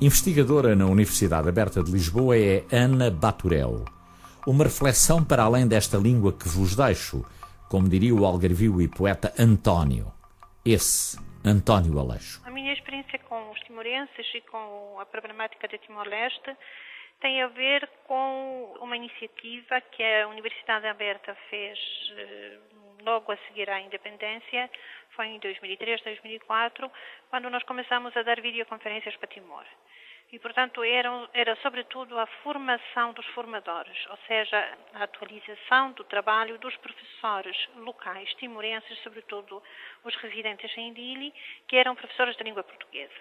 Investigadora na Universidade Aberta de Lisboa é Ana Baturel. Uma reflexão para além desta língua que vos deixo, como diria o algarvio e poeta António. Esse, António Aleixo. A minha experiência com os timorenses e com a problemática de Timor-Leste tem a ver com uma iniciativa que a Universidade Aberta fez logo a seguir à independência, foi em 2003, 2004, quando nós começamos a dar videoconferências para Timor. E, portanto, era sobretudo a formação dos formadores, ou seja, a atualização do trabalho dos professores locais timorenses, sobretudo os residentes em Dili, que eram professores de língua portuguesa.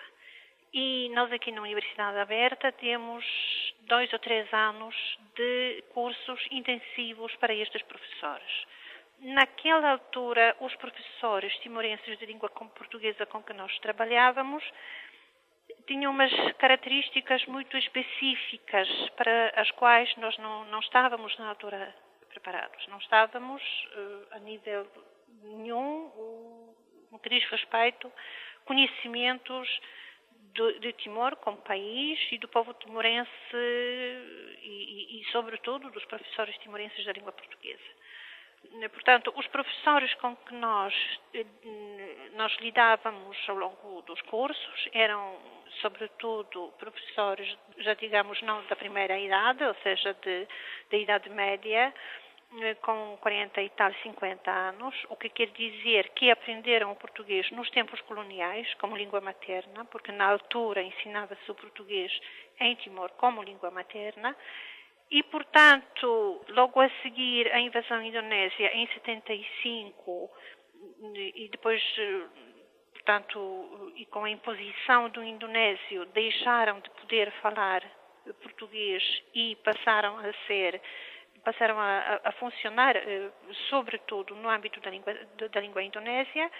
E nós aqui na Universidade Aberta temos 2 ou 3 anos de cursos intensivos para estes professores. Naquela altura, os professores timorenses de língua portuguesa com que nós trabalhávamos tinham umas características muito específicas para as quais nós não estávamos na altura preparados. Não estávamos a nível nenhum, no que diz respeito, conhecimentos de Timor como país e do povo timorense e sobretudo, dos professores timorenses da língua portuguesa. Portanto, os professores com que nós lidávamos ao longo dos cursos eram, sobretudo, professores, já digamos, não da primeira idade, ou seja, da idade média, com 40 e tal, 50 anos, o que quer dizer que aprenderam o português nos tempos coloniais, como língua materna, porque na altura ensinava-se o português em Timor como língua materna, e, portanto, logo a seguir a invasão indonésia em 75 e depois, portanto, e com a imposição do indonésio, deixaram de poder falar português e passaram a funcionar, sobretudo no âmbito da língua indonésia,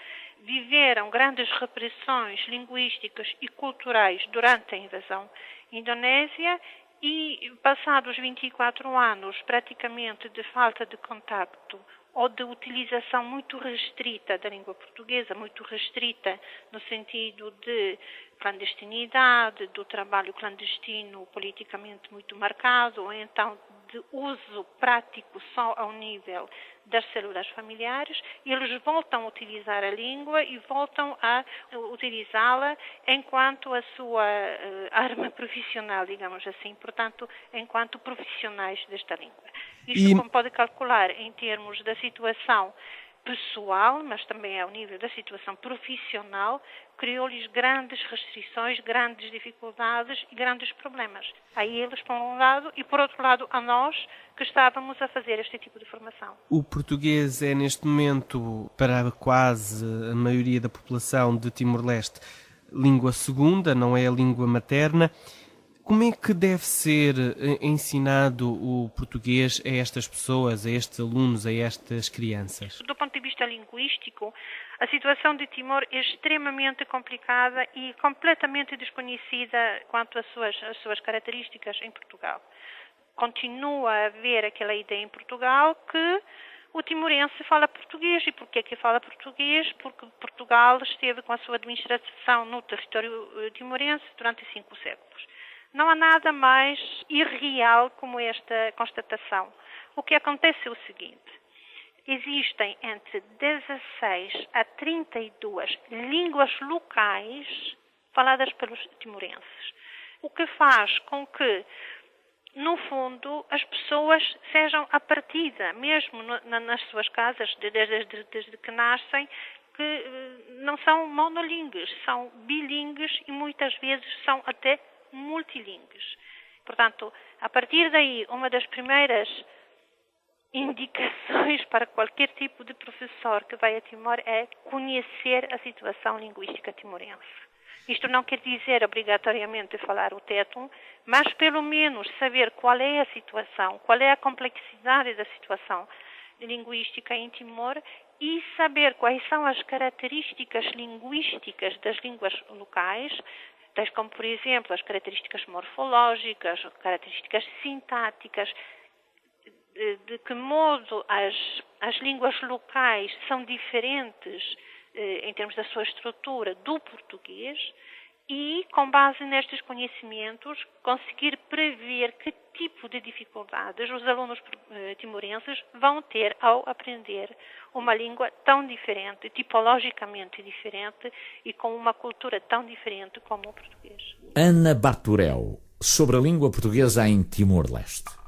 viveram grandes repressões linguísticas e culturais durante a invasão indonésia e, passados 24 anos, praticamente de falta de contacto ou de utilização muito restrita da língua portuguesa, muito restrita no sentido de clandestinidade, do trabalho clandestino politicamente muito marcado, ou então de uso prático só ao nível das células familiares, eles voltam a utilizar a língua e voltam a utilizá-la enquanto a sua arma profissional, digamos assim, portanto, enquanto profissionais desta língua. Isto, como pode calcular, em termos da situação pessoal, mas também ao nível da situação profissional, criou-lhes grandes restrições, grandes dificuldades e grandes problemas. A eles, por um lado, e por outro lado, a nós, que estávamos a fazer este tipo de formação. O português é, neste momento, para quase a maioria da população de Timor-Leste, língua segunda, não é a língua materna. Como é que deve ser ensinado o português a estas pessoas, a estes alunos, a estas crianças? Do ponto de vista linguístico, a situação de Timor é extremamente complicada e completamente desconhecida quanto às suas características em Portugal. Continua a haver aquela ideia em Portugal que o timorense fala português. E porquê que fala português? Porque Portugal esteve com a sua administração no território timorense durante 5 séculos. Não há nada mais irreal como esta constatação. O que acontece é o seguinte: existem entre 16 a 32 línguas locais faladas pelos timorenses, o que faz com que, no fundo, as pessoas sejam à partida, mesmo nas suas casas, desde que nascem, que não são monolíngues, são bilíngues e muitas vezes são até multilíngues. Portanto, a partir daí, uma das primeiras indicações para qualquer tipo de professor que vai a Timor é conhecer a situação linguística timorense. Isto não quer dizer obrigatoriamente falar o tétum, mas pelo menos saber qual é a situação, qual é a complexidade da situação linguística em Timor e saber quais são as características linguísticas das línguas locais, tais como, por exemplo, as características morfológicas, características sintáticas, de que modo as línguas locais são diferentes em termos da sua estrutura do português, e, com base nestes conhecimentos, conseguir prever que tipo de dificuldades os alunos timorenses vão ter ao aprender uma língua tão diferente, tipologicamente diferente e com uma cultura tão diferente como o português. Ana Baturel, sobre a língua portuguesa em Timor-Leste.